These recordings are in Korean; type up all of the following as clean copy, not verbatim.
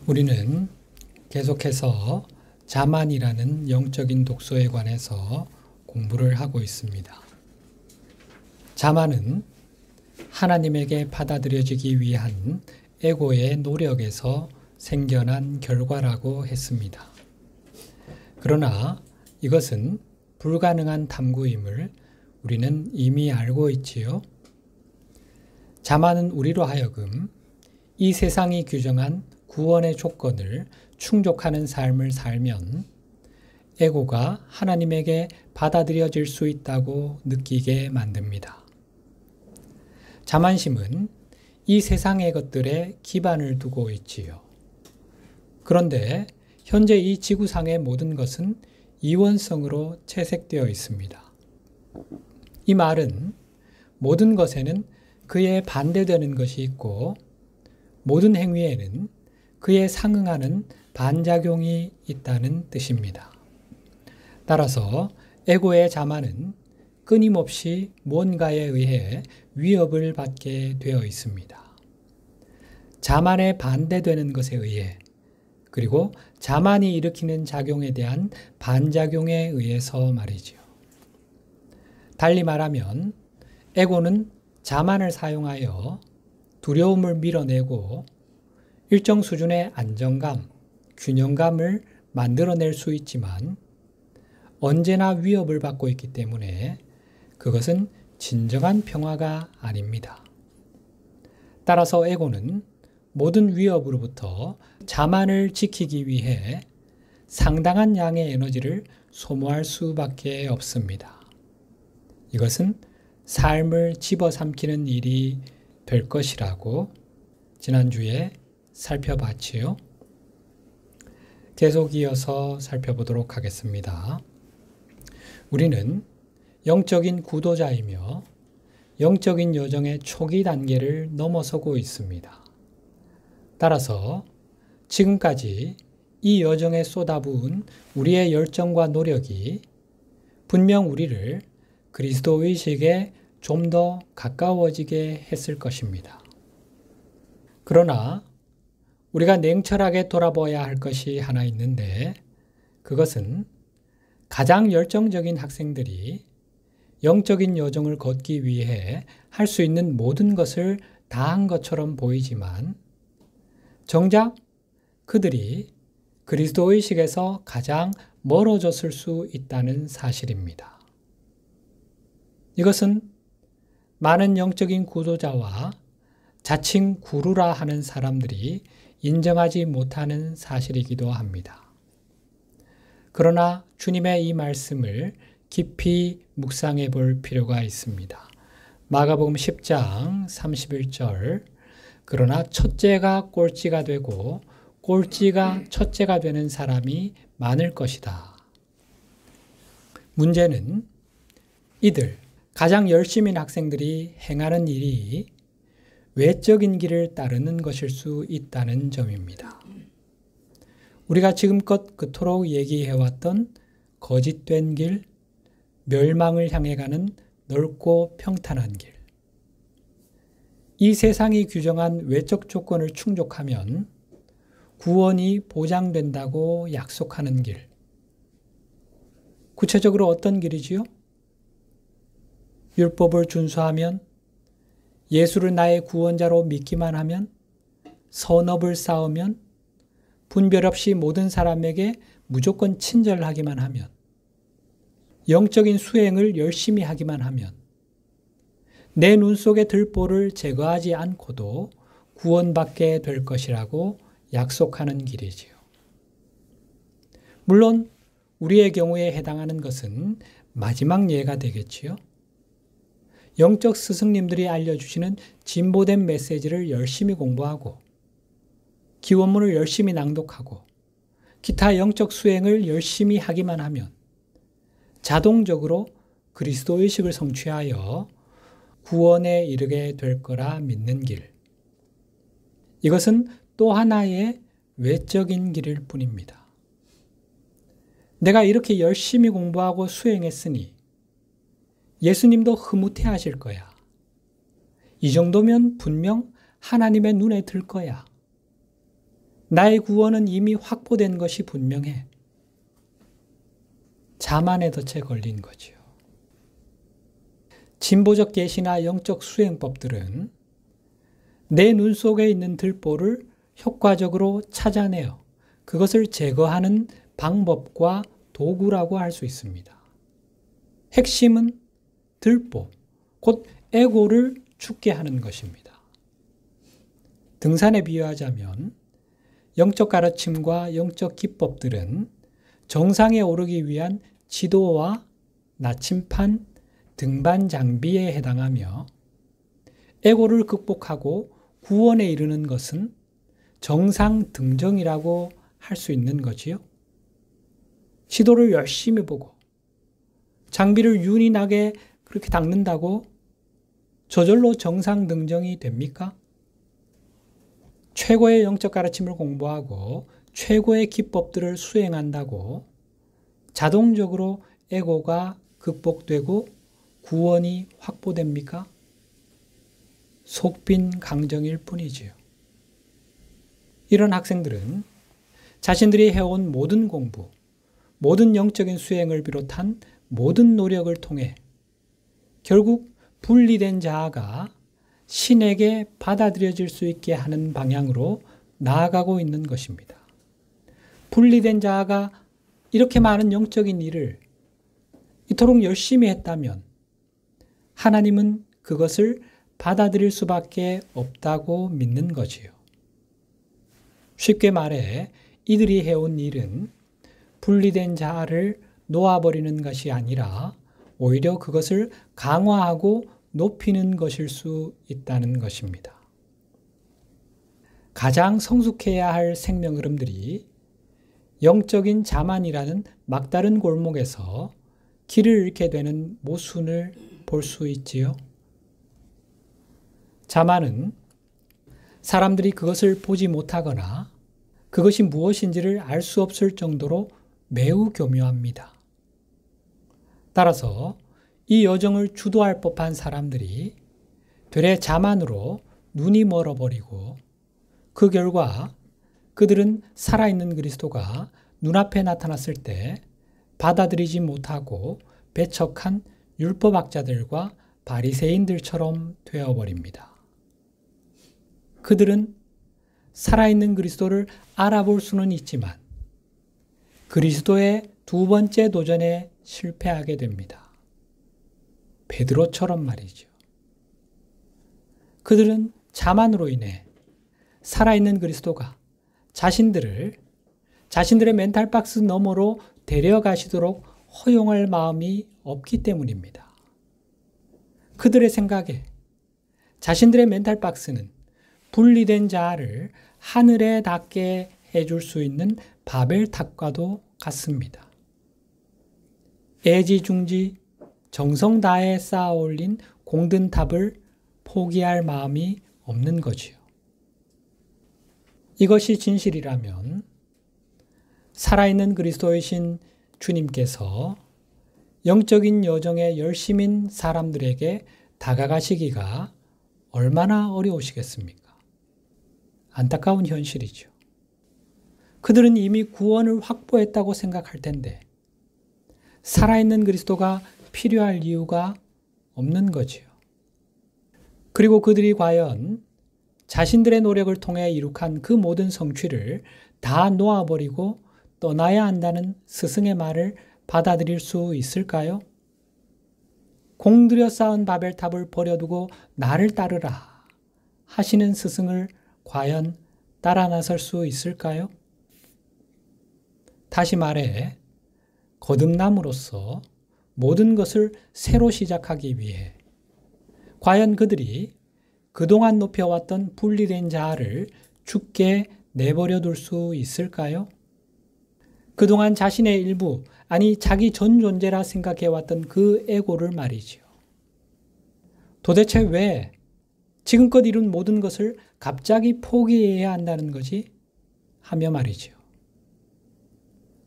우리는 계속해서 자만이라는 영적인 독소에 관해서 공부를 하고 있습니다. 자만은 하나님에게 받아들여지기 위한 에고의 노력에서 생겨난 결과라고 했습니다. 그러나 이것은 불가능한 탐구임을 우리는 이미 알고 있지요. 자만은 우리로 하여금 이 세상이 규정한 구원의 조건을 충족하는 삶을 살면 에고가 하나님에게 받아들여질 수 있다고 느끼게 만듭니다. 자만심은 이 세상의 것들에 기반을 두고 있지요. 그런데 현재 이 지구상의 모든 것은 이원성으로 채색되어 있습니다. 이 말은 모든 것에는 그에 반대되는 것이 있고 모든 행위에는 그에 상응하는 반작용이 있다는 뜻입니다. 따라서 에고의 자만은 끊임없이 뭔가에 의해 위협을 받게 되어 있습니다. 자만에 반대되는 것에 의해 그리고 자만이 일으키는 작용에 대한 반작용에 의해서 말이지요. 달리 말하면 에고는 자만을 사용하여 두려움을 밀어내고 일정 수준의 안정감, 균형감을 만들어낼 수 있지만 언제나 위협을 받고 있기 때문에 그것은 진정한 평화가 아닙니다. 따라서 에고는 모든 위협으로부터 자만을 지키기 위해 상당한 양의 에너지를 소모할 수밖에 없습니다. 이것은 삶을 집어삼키는 일이 될 것이라고 지난주에 살펴봤지요. 계속 이어서 살펴보도록 하겠습니다. 우리는 영적인 구도자이며 영적인 여정의 초기 단계를 넘어서고 있습니다. 따라서 지금까지 이 여정에 쏟아부은 우리의 열정과 노력이 분명 우리를 그리스도 의식에 좀 더 가까워지게 했을 것입니다. 그러나 우리가 냉철하게 돌아봐야 할 것이 하나 있는데 그것은 가장 열정적인 학생들이 영적인 여정을 걷기 위해 할 수 있는 모든 것을 다 한 것처럼 보이지만 정작 그들이 그리스도 의식에서 가장 멀어졌을 수 있다는 사실입니다. 이것은 많은 영적인 구도자와 자칭 구루라 하는 사람들이 인정하지 못하는 사실이기도 합니다. 그러나 주님의 이 말씀을 깊이 묵상해 볼 필요가 있습니다. 마가복음 10장 31절 그러나 첫째가 꼴찌가 되고 꼴찌가 첫째가 되는 사람이 많을 것이다. 문제는 이들 가장 열심인 학생들이 행하는 일이 외적인 길을 따르는 것일 수 있다는 점입니다. 우리가 지금껏 그토록 얘기해왔던 거짓된 길, 멸망을 향해 가는 넓고 평탄한 길. 이 세상이 규정한 외적 조건을 충족하면 구원이 보장된다고 약속하는 길. 구체적으로 어떤 길이지요? 율법을 준수하면, 예수를 나의 구원자로 믿기만 하면, 선업을 쌓으면, 분별 없이 모든 사람에게 무조건 친절하기만 하면, 영적인 수행을 열심히 하기만 하면, 내 눈 속의 들보를 제거하지 않고도 구원받게 될 것이라고 약속하는 길이지요. 물론 우리의 경우에 해당하는 것은 마지막 예가 되겠지요. 영적 스승님들이 알려주시는 진보된 메시지를 열심히 공부하고 기원문을 열심히 낭독하고 기타 영적 수행을 열심히 하기만 하면 자동적으로 그리스도 의식을 성취하여 구원에 이르게 될 거라 믿는 길. 이것은 또 하나의 외적인 길일 뿐입니다. 내가 이렇게 열심히 공부하고 수행했으니 예수님도 흐뭇해하실 거야. 이 정도면 분명 하나님의 눈에 들 거야. 나의 구원은 이미 확보된 것이 분명해. 자만의 덫에 걸린 거지요. 진보적 계시나 영적 수행법들은 내 눈 속에 있는 들보를 효과적으로 찾아내어 그것을 제거하는 방법과 도구라고 할 수 있습니다. 핵심은 들보, 곧 에고를 죽게 하는 것입니다. 등산에 비유하자면 영적 가르침과 영적 기법들은 정상에 오르기 위한 지도와 나침판, 등반 장비에 해당하며 에고를 극복하고 구원에 이르는 것은 정상 등정이라고 할 수 있는 거지요. 지도를 열심히 보고 장비를 윤희나게 그렇게 닦는다고 저절로 정상 등정이 됩니까? 최고의 영적 가르침을 공부하고 최고의 기법들을 수행한다고 자동적으로 에고가 극복되고 구원이 확보됩니까? 속빈 강정일 뿐이지요. 이런 학생들은 자신들이 해온 모든 공부, 모든 영적인 수행을 비롯한 모든 노력을 통해 결국 분리된 자아가 신에게 받아들여질 수 있게 하는 방향으로 나아가고 있는 것입니다. 분리된 자아가 이렇게 많은 영적인 일을 이토록 열심히 했다면 하나님은 그것을 받아들일 수밖에 없다고 믿는 거지요. 쉽게 말해 이들이 해온 일은 분리된 자아를 놓아버리는 것이 아니라 오히려 그것을 강화하고 높이는 것일 수 있다는 것입니다. 가장 성숙해야 할 생명 흐름들이 영적인 자만이라는 막다른 골목에서 길을 잃게 되는 모순을 볼 수 있지요. 자만은 사람들이 그것을 보지 못하거나 그것이 무엇인지를 알 수 없을 정도로 매우 교묘합니다. 따라서 이 여정을 주도할 법한 사람들이 되레 자만으로 눈이 멀어버리고 그 결과 그들은 살아있는 그리스도가 눈앞에 나타났을 때 받아들이지 못하고 배척한 율법학자들과 바리새인들처럼 되어버립니다. 그들은 살아있는 그리스도를 알아볼 수는 있지만 그리스도의 두 번째 도전에 실패하게 됩니다. 베드로처럼 말이죠. 그들은 자만으로 인해 살아있는 그리스도가 자신들의 멘탈박스 너머로 데려가시도록 허용할 마음이 없기 때문입니다. 그들의 생각에 자신들의 멘탈박스는 분리된 자아를 하늘에 닿게 해줄 수 있는 바벨탑과도 같습니다. 애지중지 정성 다해 쌓아 올린 공든탑을 포기할 마음이 없는 거지요. 이것이 진실이라면 살아있는 그리스도이신 주님께서 영적인 여정에 열심인 사람들에게 다가가시기가 얼마나 어려우시겠습니까? 안타까운 현실이죠. 그들은 이미 구원을 확보했다고 생각할 텐데 살아있는 그리스도가 필요할 이유가 없는 거지요. 그리고 그들이 과연 자신들의 노력을 통해 이룩한 그 모든 성취를 다 놓아버리고 떠나야 한다는 스승의 말을 받아들일 수 있을까요? 공들여 쌓은 바벨탑을 버려두고 나를 따르라 하시는 스승을 과연 따라 나설 수 있을까요? 다시 말해 거듭남으로써 모든 것을 새로 시작하기 위해 과연 그들이 그동안 높여왔던 분리된 자아를 죽게 내버려 둘 수 있을까요? 그동안 자신의 일부, 아니 자기 전 존재라 생각해왔던 그 에고를 말이지요. 도대체 왜 지금껏 이룬 모든 것을 갑자기 포기해야 한다는 거지? 하며 말이지요.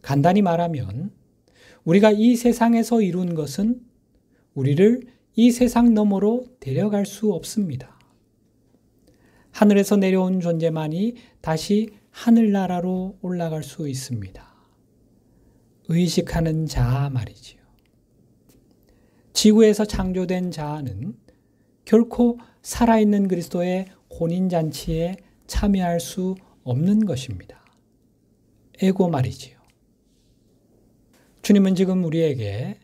간단히 말하면 우리가 이 세상에서 이룬 것은 우리를 이 세상 너머로 데려갈 수 없습니다. 하늘에서 내려온 존재만이 다시 하늘나라로 올라갈 수 있습니다. 의식하는 자아 말이지요. 지구에서 창조된 자아는 결코 살아있는 그리스도의 혼인잔치에 참여할 수 없는 것입니다. 에고 말이지요. 주님은 지금 우리에게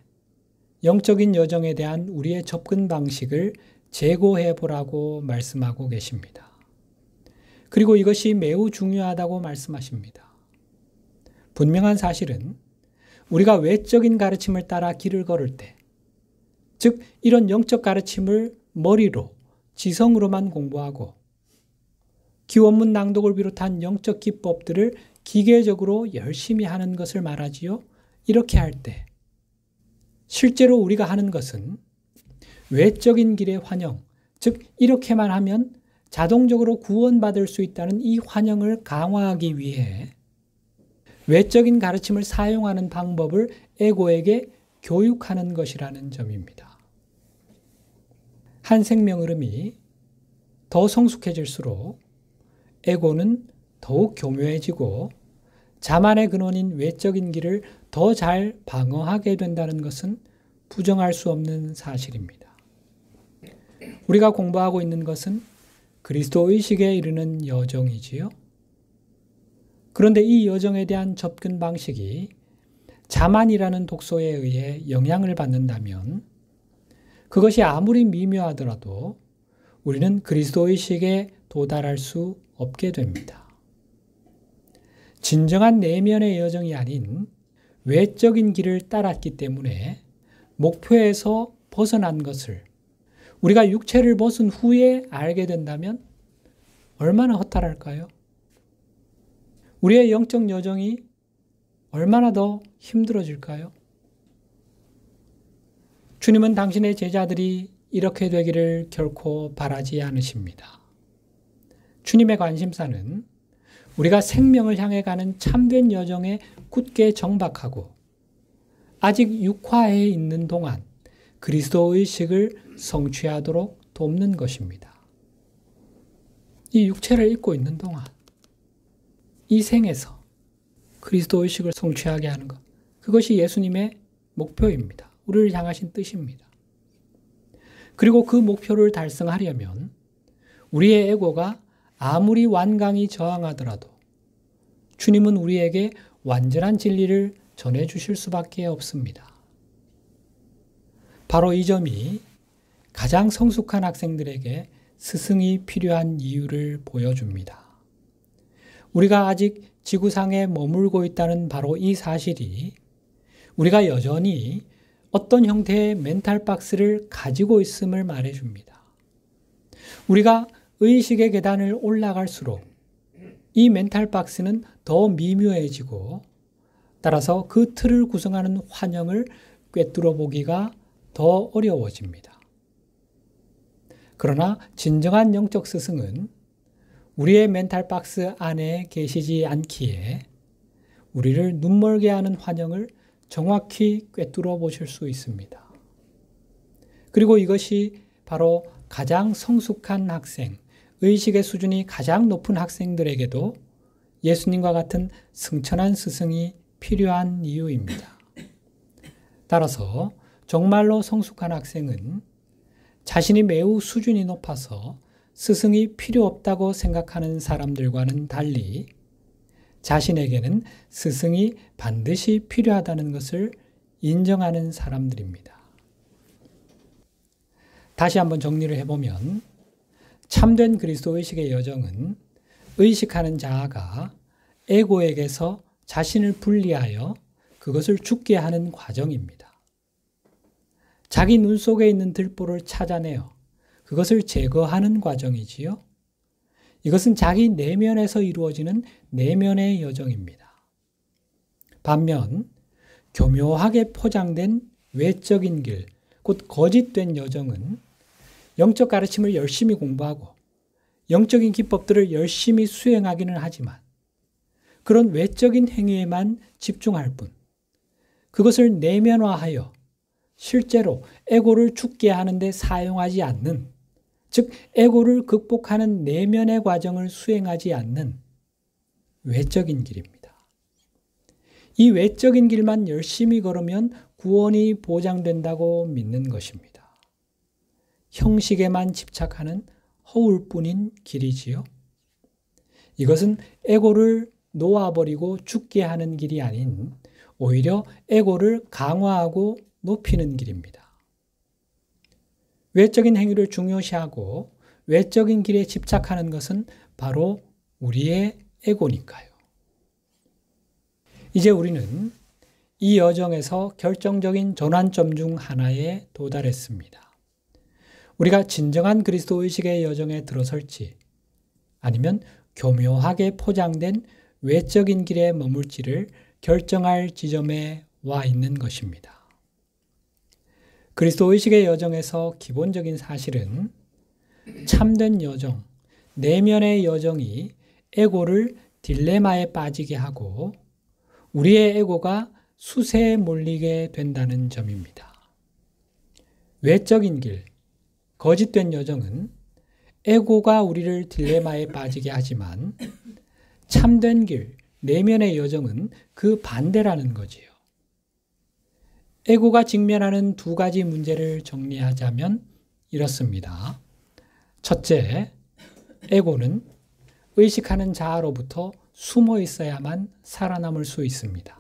영적인 여정에 대한 우리의 접근 방식을 재고해 보라고 말씀하고 계십니다. 그리고 이것이 매우 중요하다고 말씀하십니다. 분명한 사실은 우리가 외적인 가르침을 따라 길을 걸을 때, 즉 이런 영적 가르침을 머리로, 지성으로만 공부하고 기원문 낭독을 비롯한 영적 기법들을 기계적으로 열심히 하는 것을 말하지요. 이렇게 할 때 실제로 우리가 하는 것은 외적인 길의 환영, 즉 이렇게만 하면 자동적으로 구원받을 수 있다는 이 환영을 강화하기 위해 외적인 가르침을 사용하는 방법을 에고에게 교육하는 것이라는 점입니다. 한 생명 흐름이 더 성숙해질수록 에고는 더욱 교묘해지고 자만의 근원인 외적인 길을 더 잘 방어하게 된다는 것은 부정할 수 없는 사실입니다. 우리가 공부하고 있는 것은 그리스도 의식에 이르는 여정이지요. 그런데 이 여정에 대한 접근 방식이 자만이라는 독소에 의해 영향을 받는다면 그것이 아무리 미묘하더라도 우리는 그리스도 의식에 도달할 수 없게 됩니다. 진정한 내면의 여정이 아닌 외적인 길을 따랐기 때문에 목표에서 벗어난 것을 우리가 육체를 벗은 후에 알게 된다면 얼마나 허탈할까요? 우리의 영적 여정이 얼마나 더 힘들어질까요? 주님은 당신의 제자들이 이렇게 되기를 결코 바라지 않으십니다. 주님의 관심사는 우리가 생명을 향해 가는 참된 여정에 굳게 정박하고 아직 육화에 있는 동안 그리스도 의식을 성취하도록 돕는 것입니다. 이 육체를 입고 있는 동안 이 생에서 그리스도 의식을 성취하게 하는 것, 그것이 예수님의 목표입니다. 우리를 향하신 뜻입니다. 그리고 그 목표를 달성하려면 우리의 에고가 아무리 완강히 저항하더라도 주님은 우리에게 완전한 진리를 전해주실 수밖에 없습니다. 바로 이 점이 가장 성숙한 학생들에게 스승이 필요한 이유를 보여줍니다. 우리가 아직 지구상에 머물고 있다는 바로 이 사실이 우리가 여전히 어떤 형태의 멘탈 박스를 가지고 있음을 말해줍니다. 우리가 의식의 계단을 올라갈수록 이 멘탈 박스는 더 미묘해지고 따라서 그 틀을 구성하는 환영을 꿰뚫어 보기가 더 어려워집니다. 그러나 진정한 영적 스승은 우리의 멘탈 박스 안에 계시지 않기에 우리를 눈멀게 하는 환영을 정확히 꿰뚫어 보실 수 있습니다. 그리고 이것이 바로 가장 성숙한 학생, 의식의 수준이 가장 높은 학생들에게도 예수님과 같은 승천한 스승이 필요한 이유입니다. 따라서 정말로 성숙한 학생은 자신이 매우 수준이 높아서 스승이 필요 없다고 생각하는 사람들과는 달리 자신에게는 스승이 반드시 필요하다는 것을 인정하는 사람들입니다. 다시 한번 정리를 해보면 참된 그리스도 의식의 여정은 의식하는 자아가 에고에게서 자신을 분리하여 그것을 죽게 하는 과정입니다. 자기 눈 속에 있는 들보를 찾아내어 그것을 제거하는 과정이지요. 이것은 자기 내면에서 이루어지는 내면의 여정입니다. 반면 교묘하게 포장된 외적인 길, 곧 거짓된 여정은 영적 가르침을 열심히 공부하고 영적인 기법들을 열심히 수행하기는 하지만 그런 외적인 행위에만 집중할 뿐 그것을 내면화하여 실제로 에고를 죽게 하는 데 사용하지 않는, 즉 에고를 극복하는 내면의 과정을 수행하지 않는 외적인 길입니다. 이 외적인 길만 열심히 걸으면 구원이 보장된다고 믿는 것입니다. 형식에만 집착하는 허울뿐인 길이지요. 이것은 에고를 놓아버리고 죽게 하는 길이 아닌 오히려 에고를 강화하고 높이는 길입니다. 외적인 행위를 중요시하고 외적인 길에 집착하는 것은 바로 우리의 에고니까요. 이제 우리는 이 여정에서 결정적인 전환점 중 하나에 도달했습니다. 우리가 진정한 그리스도 의식의 여정에 들어설지 아니면 교묘하게 포장된 외적인 길에 머물지를 결정할 지점에 와 있는 것입니다. 그리스도 의식의 여정에서 기본적인 사실은 참된 여정, 내면의 여정이 에고를 딜레마에 빠지게 하고 우리의 에고가 수세에 몰리게 된다는 점입니다. 외적인 길, 거짓된 여정은 에고가 우리를 딜레마에 빠지게 하지만 참된 길, 내면의 여정은 그 반대라는 거지요. 에고가 직면하는 두 가지 문제를 정리하자면 이렇습니다. 첫째, 에고는 의식하는 자아로부터 숨어 있어야만 살아남을 수 있습니다.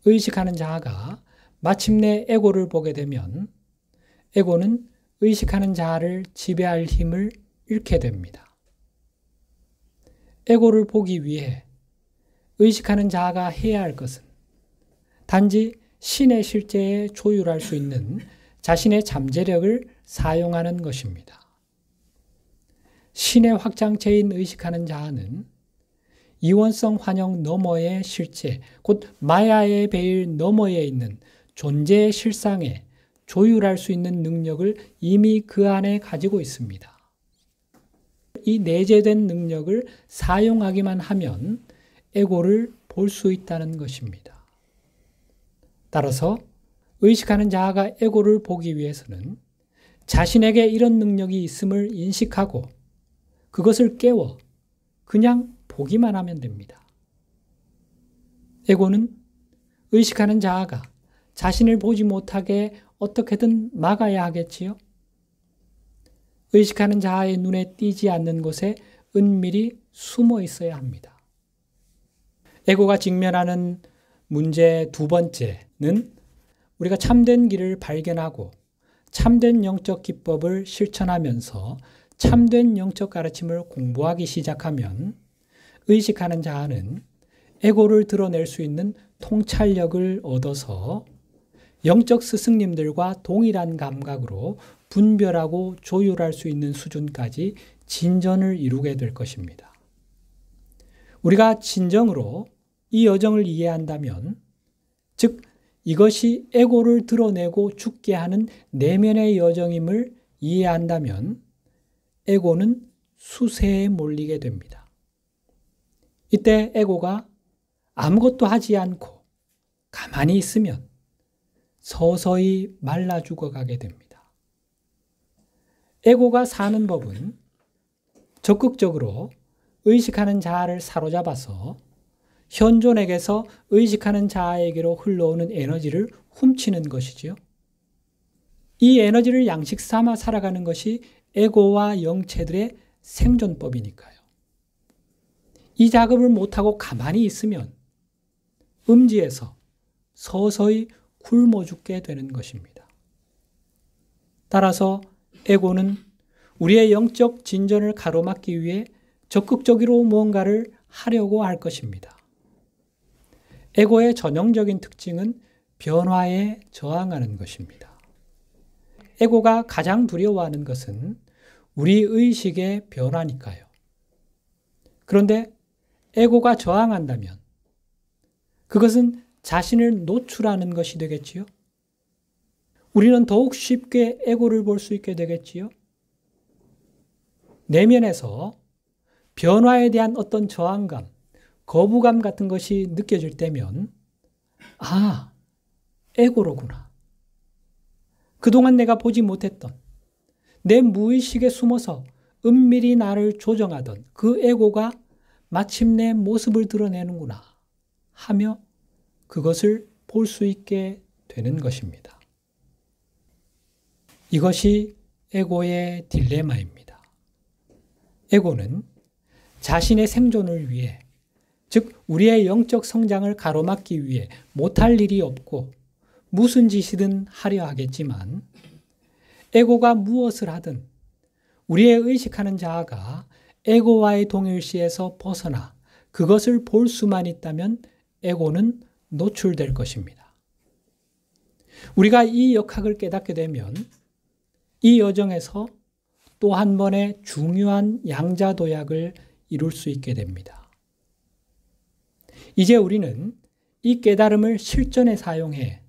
의식하는 자아가 마침내 에고를 보게 되면 에고는 의식하는 자아를 지배할 힘을 잃게 됩니다. 에고를 보기 위해 의식하는 자아가 해야 할 것은 단지 신의 실제에 조율할 수 있는 자신의 잠재력을 사용하는 것입니다. 신의 확장체인 의식하는 자아는 이원성 환영 너머의 실제, 곧 마야의 베일 너머에 있는 존재의 실상에 조율할 수 있는 능력을 이미 그 안에 가지고 있습니다. 이 내재된 능력을 사용하기만 하면 에고를 볼 수 있다는 것입니다. 따라서 의식하는 자아가 에고를 보기 위해서는 자신에게 이런 능력이 있음을 인식하고 그것을 깨워 그냥 보기만 하면 됩니다. 에고는 의식하는 자아가 자신을 보지 못하게 어떻게든 막아야 하겠지요. 의식하는 자아의 눈에 띄지 않는 곳에 은밀히 숨어 있어야 합니다. 에고가 직면하는 문제 두 번째는 우리가 참된 길을 발견하고 참된 영적 기법을 실천하면서 참된 영적 가르침을 공부하기 시작하면 의식하는 자아는 에고를 드러낼 수 있는 통찰력을 얻어서 영적 스승님들과 동일한 감각으로 분별하고 조율할 수 있는 수준까지 진전을 이루게 될 것입니다. 우리가 진정으로 이 여정을 이해한다면, 즉 이것이 에고를 드러내고 죽게 하는 내면의 여정임을 이해한다면 에고는 수세에 몰리게 됩니다. 이때 에고가 아무것도 하지 않고 가만히 있으면 서서히 말라 죽어가게 됩니다. 에고가 사는 법은 적극적으로 의식하는 자아를 사로잡아서 현존에게서 의식하는 자아에게로 흘러오는 에너지를 훔치는 것이지요. 이 에너지를 양식 삼아 살아가는 것이 에고와 영체들의 생존법이니까요. 이 작업을 못하고 가만히 있으면 음지에서 서서히 굶어 죽게 되는 것입니다. 따라서 에고는 우리의 영적 진전을 가로막기 위해 적극적으로 무언가를 하려고 할 것입니다. 에고의 전형적인 특징은 변화에 저항하는 것입니다. 에고가 가장 두려워하는 것은 우리 의식의 변화니까요. 그런데 에고가 저항한다면 그것은 자신을 노출하는 것이 되겠지요. 우리는 더욱 쉽게 에고를 볼 수 있게 되겠지요. 내면에서 변화에 대한 어떤 저항감, 거부감 같은 것이 느껴질 때면 에고로구나. 그동안 내가 보지 못했던 내 무의식에 숨어서 은밀히 나를 조정하던 그 에고가 마침내 모습을 드러내는구나 하며 그것을 볼 수 있게 되는 것입니다. 이것이 에고의 딜레마입니다. 에고는 자신의 생존을 위해, 즉 우리의 영적 성장을 가로막기 위해 못할 일이 없고 무슨 짓이든 하려 하겠지만, 에고가 무엇을 하든 우리의 의식하는 자아가 에고와의 동일시에서 벗어나 그것을 볼 수만 있다면 에고는 노출될 것입니다. 우리가 이 역학을 깨닫게 되면 이 여정에서 또 한 번의 중요한 양자도약을 이룰 수 있게 됩니다. 이제 우리는 이 깨달음을 실전에 사용해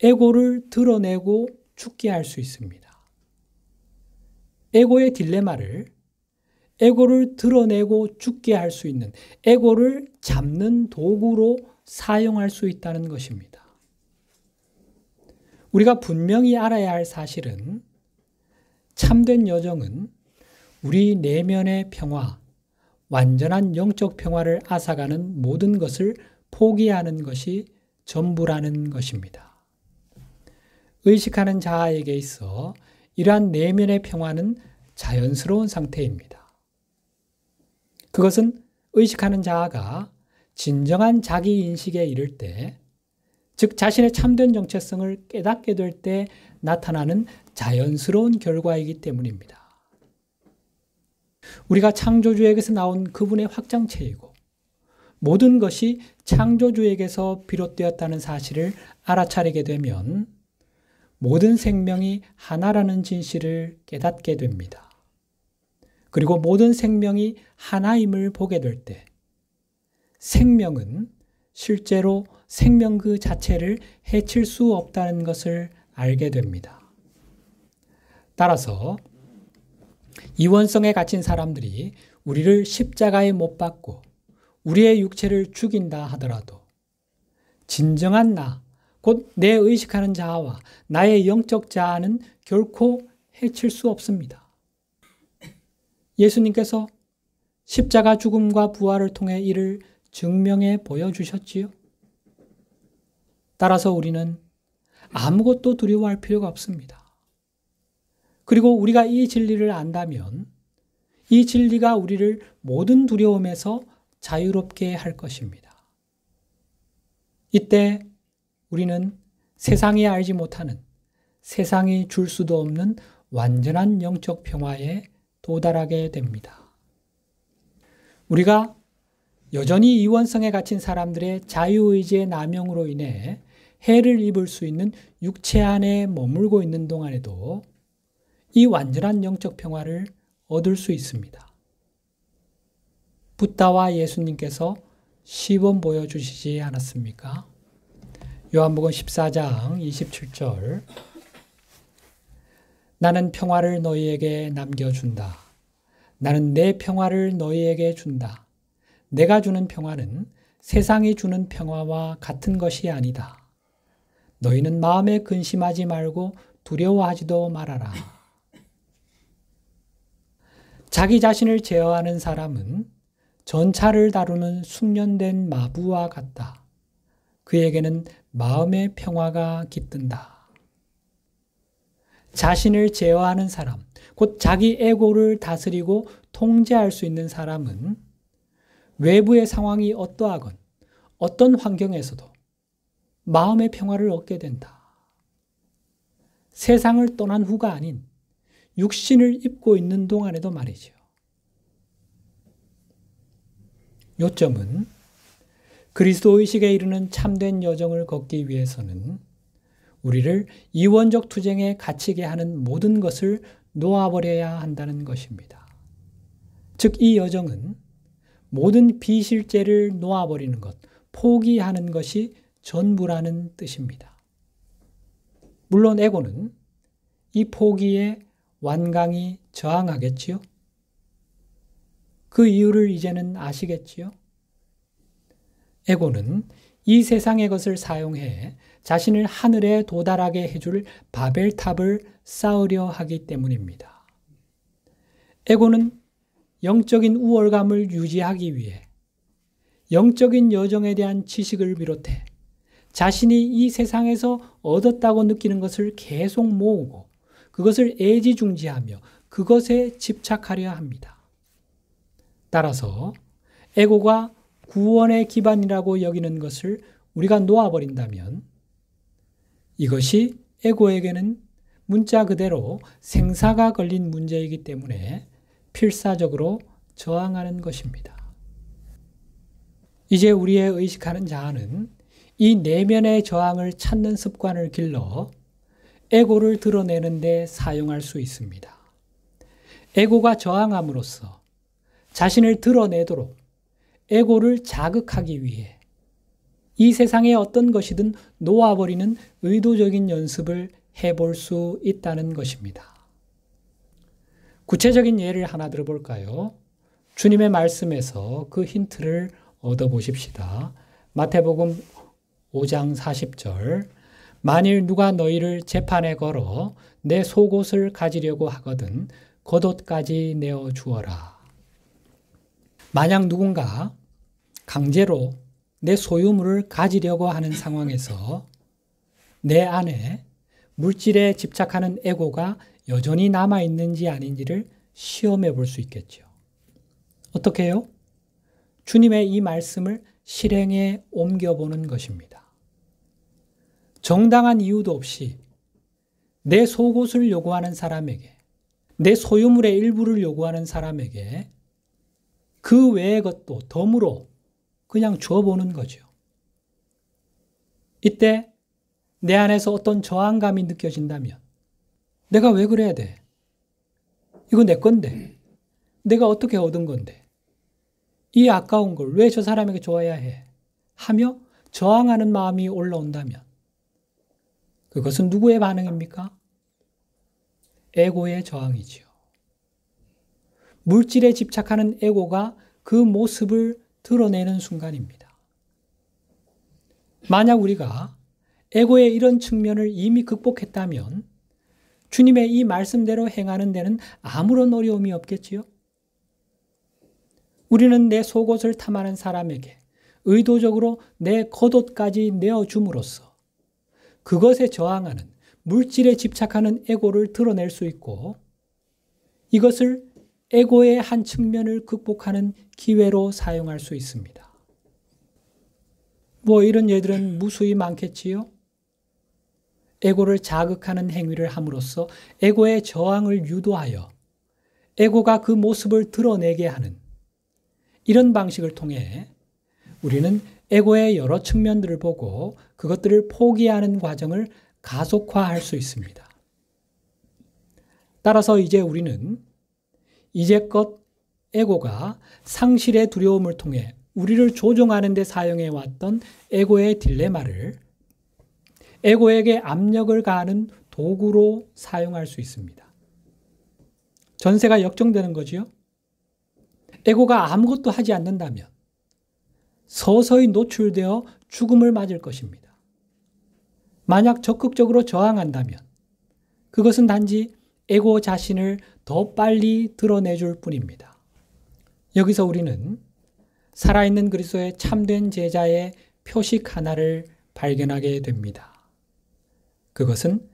에고를 드러내고 죽게 할 수 있습니다. 에고의 딜레마를 에고를 드러내고 죽게 할 수 있는, 에고를 잡는 도구로 사용할 수 있다는 것입니다. 우리가 분명히 알아야 할 사실은 참된 여정은 우리 내면의 평화, 완전한 영적 평화를 앗아가는 모든 것을 포기하는 것이 전부라는 것입니다. 의식하는 자아에게 있어 이러한 내면의 평화는 자연스러운 상태입니다. 그것은 의식하는 자아가 진정한 자기인식에 이를 때, 즉 자신의 참된 정체성을 깨닫게 될 때 나타나는 자연스러운 결과이기 때문입니다. 우리가 창조주에게서 나온 그분의 확장체이고 모든 것이 창조주에게서 비롯되었다는 사실을 알아차리게 되면 모든 생명이 하나라는 진실을 깨닫게 됩니다. 그리고 모든 생명이 하나임을 보게 될 때 생명은 실제로 생명 그 자체를 해칠 수 없다는 것을 알게 됩니다. 따라서 이원성에 갇힌 사람들이 우리를 십자가에 못 박고 우리의 육체를 죽인다 하더라도 진정한 나, 곧 내 의식하는 자아와 나의 영적 자아는 결코 해칠 수 없습니다. 예수님께서 십자가 죽음과 부활을 통해 이를 증명해 보여주셨지요. 따라서 우리는 아무것도 두려워할 필요가 없습니다. 그리고 우리가 이 진리를 안다면 이 진리가 우리를 모든 두려움에서 자유롭게 할 것입니다. 이때 우리는 세상이 알지 못하는, 세상이 줄 수도 없는 완전한 영적 평화에 도달하게 됩니다. 우리가 여전히 이원성에 갇힌 사람들의 자유의지의 남용으로 인해 해를 입을 수 있는 육체 안에 머물고 있는 동안에도 이 완전한 영적 평화를 얻을 수 있습니다. 붓다와 예수님께서 시범 보여주시지 않았습니까? 요한복음 14장 27절, 나는 평화를 너희에게 남겨준다. 나는 내 평화를 너희에게 준다. 내가 주는 평화는 세상이 주는 평화와 같은 것이 아니다. 너희는 마음에 근심하지 말고 두려워하지도 말아라. 자기 자신을 제어하는 사람은 전차를 다루는 숙련된 마부와 같다. 그에게는 마음의 평화가 깃든다. 자신을 제어하는 사람, 곧 자기 에고를 다스리고 통제할 수 있는 사람은 외부의 상황이 어떠하건 어떤 환경에서도 마음의 평화를 얻게 된다. 세상을 떠난 후가 아닌 육신을 입고 있는 동안에도 말이죠. 요점은 그리스도의식에 이르는 참된 여정을 걷기 위해서는 우리를 이원적 투쟁에 갇히게 하는 모든 것을 놓아버려야 한다는 것입니다. 즉, 이 여정은 모든 비실제를 놓아버리는 것, 포기하는 것이 전부라는 뜻입니다. 물론 에고는 이 포기에 완강히 저항하겠지요. 그 이유를 이제는 아시겠지요. 에고는 이 세상의 것을 사용해 자신을 하늘에 도달하게 해줄 바벨탑을 쌓으려 하기 때문입니다. 에고는 영적인 우월감을 유지하기 위해 영적인 여정에 대한 지식을 비롯해 자신이 이 세상에서 얻었다고 느끼는 것을 계속 모으고 그것을 애지중지하며 그것에 집착하려 합니다. 따라서 에고가 구원의 기반이라고 여기는 것을 우리가 놓아버린다면 이것이 에고에게는 문자 그대로 생사가 걸린 문제이기 때문에 필사적으로 저항하는 것입니다. 이제 우리의 의식하는 자아는 이 내면의 저항을 찾는 습관을 길러 에고를 드러내는 데 사용할 수 있습니다. 에고가 저항함으로써 자신을 드러내도록 에고를 자극하기 위해 이 세상의 어떤 것이든 놓아버리는 의도적인 연습을 해볼 수 있다는 것입니다. 구체적인 예를 하나 들어볼까요? 주님의 말씀에서 그 힌트를 얻어보십시다. 마태복음 5장 40절 만일 누가 너희를 재판에 걸어 내 속옷을 가지려고 하거든 겉옷까지 내어 주어라. 만약 누군가 강제로 내 소유물을 가지려고 하는 상황에서 내 안에 물질에 집착하는 에고가 여전히 남아있는지 아닌지를 시험해 볼 수 있겠죠. 어떻게 해요? 주님의 이 말씀을 실행에 옮겨보는 것입니다. 정당한 이유도 없이 내 속옷을 요구하는 사람에게, 내 소유물의 일부를 요구하는 사람에게 그 외의 것도 덤으로 그냥 줘보는 거죠. 이때 내 안에서 어떤 저항감이 느껴진다면 내가 왜 그래야 돼? 이거 내 건데. 내가 어떻게 얻은 건데. 이 아까운 걸 왜 저 사람에게 줘야 해? 하며 저항하는 마음이 올라온다면 그것은 누구의 반응입니까? 에고의 저항이지요. 물질에 집착하는 에고가 그 모습을 드러내는 순간입니다. 만약 우리가 에고의 이런 측면을 이미 극복했다면 주님의 이 말씀대로 행하는 데는 아무런 어려움이 없겠지요. 우리는 내 속옷을 탐하는 사람에게 의도적으로 내 겉옷까지 내어줌으로써 그것에 저항하는 물질에 집착하는 에고를 드러낼 수 있고 이것을 에고의 한 측면을 극복하는 기회로 사용할 수 있습니다. 이런 예들은 무수히 많겠지요. 에고를 자극하는 행위를 함으로써 에고의 저항을 유도하여 에고가 그 모습을 드러내게 하는 이런 방식을 통해 우리는 에고의 여러 측면들을 보고 그것들을 포기하는 과정을 가속화할 수 있습니다. 따라서 이제 우리는 이제껏 에고가 상실의 두려움을 통해 우리를 조종하는 데 사용해 왔던 에고의 딜레마를 에고에게 압력을 가하는 도구로 사용할 수 있습니다. 전세가 역정되는 거지요. 에고가 아무것도 하지 않는다면 서서히 노출되어 죽음을 맞을 것입니다. 만약 적극적으로 저항한다면 그것은 단지 에고 자신을 더 빨리 드러내줄 뿐입니다. 여기서 우리는 살아있는 그리스도의 참된 제자의 표식 하나를 발견하게 됩니다. 그것은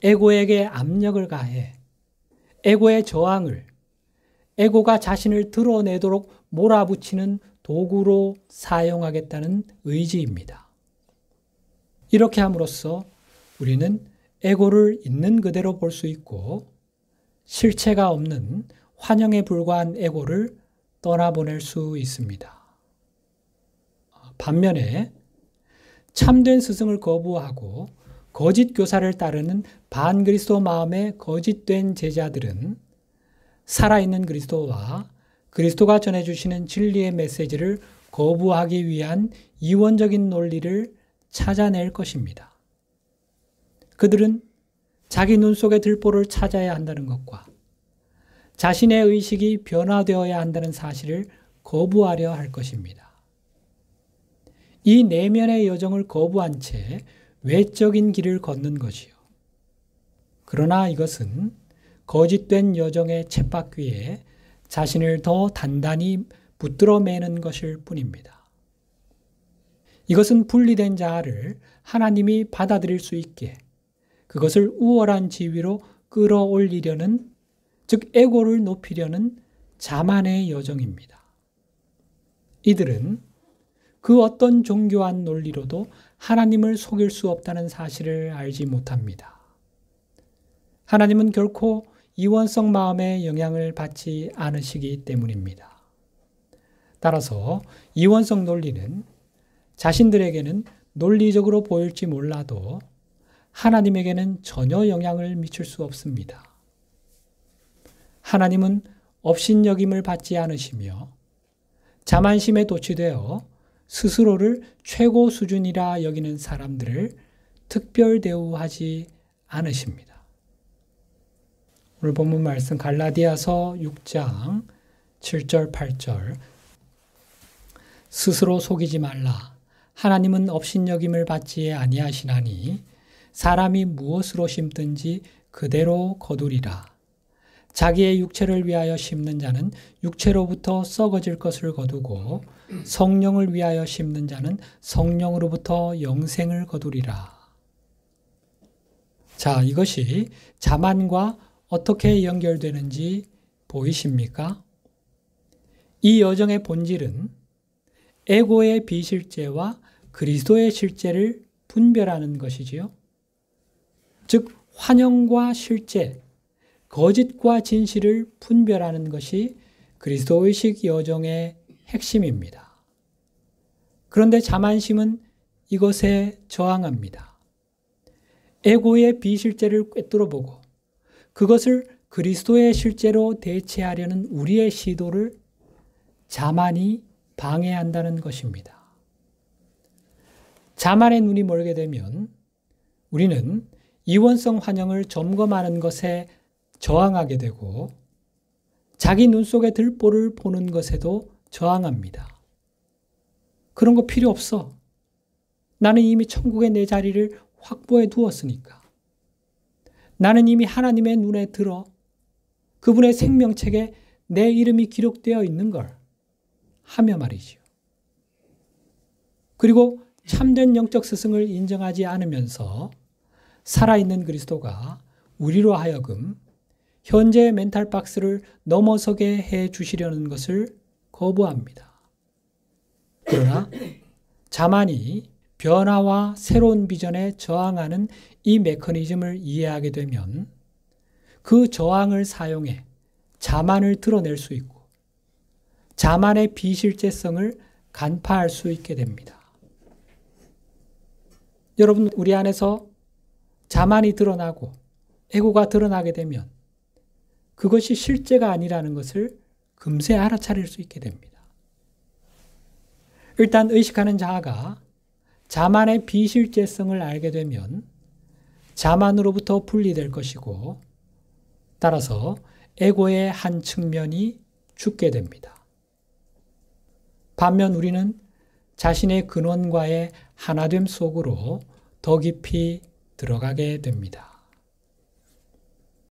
에고에게 압력을 가해 에고의 저항을 에고가 자신을 드러내도록 몰아붙이는 도구로 사용하겠다는 의지입니다. 이렇게 함으로써 우리는 에고를 있는 그대로 볼 수 있고 실체가 없는 환영에 불과한 에고를 떠나보낼 수 있습니다. 반면에 참된 스승을 거부하고 거짓 교사를 따르는 반그리스도 마음의 거짓된 제자들은 살아있는 그리스도와 그리스도가 전해주시는 진리의 메시지를 거부하기 위한 이원적인 논리를 찾아낼 것입니다. 그들은 자기 눈 속의 들보를 찾아야 한다는 것과 자신의 의식이 변화되어야 한다는 사실을 거부하려 할 것입니다. 이 내면의 여정을 거부한 채 외적인 길을 걷는 것이요. 그러나 이것은 거짓된 여정의 쳇바퀴에 자신을 더 단단히 붙들어 매는 것일 뿐입니다. 이것은 분리된 자아를 하나님이 받아들일 수 있게 그것을 우월한 지위로 끌어올리려는, 즉 에고를 높이려는 자만의 여정입니다. 이들은 그 어떤 종교한 논리로도 하나님을 속일 수 없다는 사실을 알지 못합니다. 하나님은 결코 이원성 마음의 영향을 받지 않으시기 때문입니다. 따라서 이원성 논리는 자신들에게는 논리적으로 보일지 몰라도 하나님에게는 전혀 영향을 미칠 수 없습니다. 하나님은 업신여김을 받지 않으시며 자만심에 도취되어 스스로를 최고 수준이라 여기는 사람들을 특별 대우하지 않으십니다. 오늘 본문 말씀 갈라디아서 6장 7절 8절 스스로 속이지 말라. 하나님은 업신여김을 받지 아니하시나니 사람이 무엇으로 심든지 그대로 거두리라. 자기의 육체를 위하여 심는 자는 육체로부터 썩어질 것을 거두고 성령을 위하여 심는 자는 성령으로부터 영생을 거두리라. 자, 이것이 자만과 어떻게 연결되는지 보이십니까? 이 여정의 본질은 에고의 비실제와 그리스도의 실제를 분별하는 것이지요. 즉 환영과 실제, 거짓과 진실을 분별하는 것이 그리스도의식 여정의 핵심입니다. 그런데 자만심은 이것에 저항합니다. 에고의 비실제를 꿰뚫어보고 그것을 그리스도의 실제로 대체하려는 우리의 시도를 자만이 방해한다는 것입니다. 자만의 눈이 멀게 되면 우리는 이원성 환영을 점검하는 것에 저항하게 되고 자기 눈 속의 들보를 보는 것에도 저항합니다. 그런 거 필요 없어. 나는 이미 천국에 내 자리를 확보해 두었으니까. 나는 이미 하나님의 눈에 들어 그분의 생명책에 내 이름이 기록되어 있는 걸 하며 말이죠. 그리고 참된 영적 스승을 인정하지 않으면서 살아있는 그리스도가 우리로 하여금 현재의 멘탈 박스를 넘어서게 해 주시려는 것을 거부합니다. 그러나 자만이 변화와 새로운 비전에 저항하는 이 메커니즘을 이해하게 되면 그 저항을 사용해 자만을 드러낼 수 있고 자만의 비실제성을 간파할 수 있게 됩니다. 여러분, 우리 안에서 자만이 드러나고 에고가 드러나게 되면 그것이 실제가 아니라는 것을 금세 알아차릴 수 있게 됩니다. 일단 의식하는 자아가 자만의 비실제성을 알게 되면 자만으로부터 분리될 것이고 따라서 에고의 한 측면이 죽게 됩니다. 반면 우리는 자신의 근원과의 하나됨 속으로 더 깊이 들어가게 됩니다.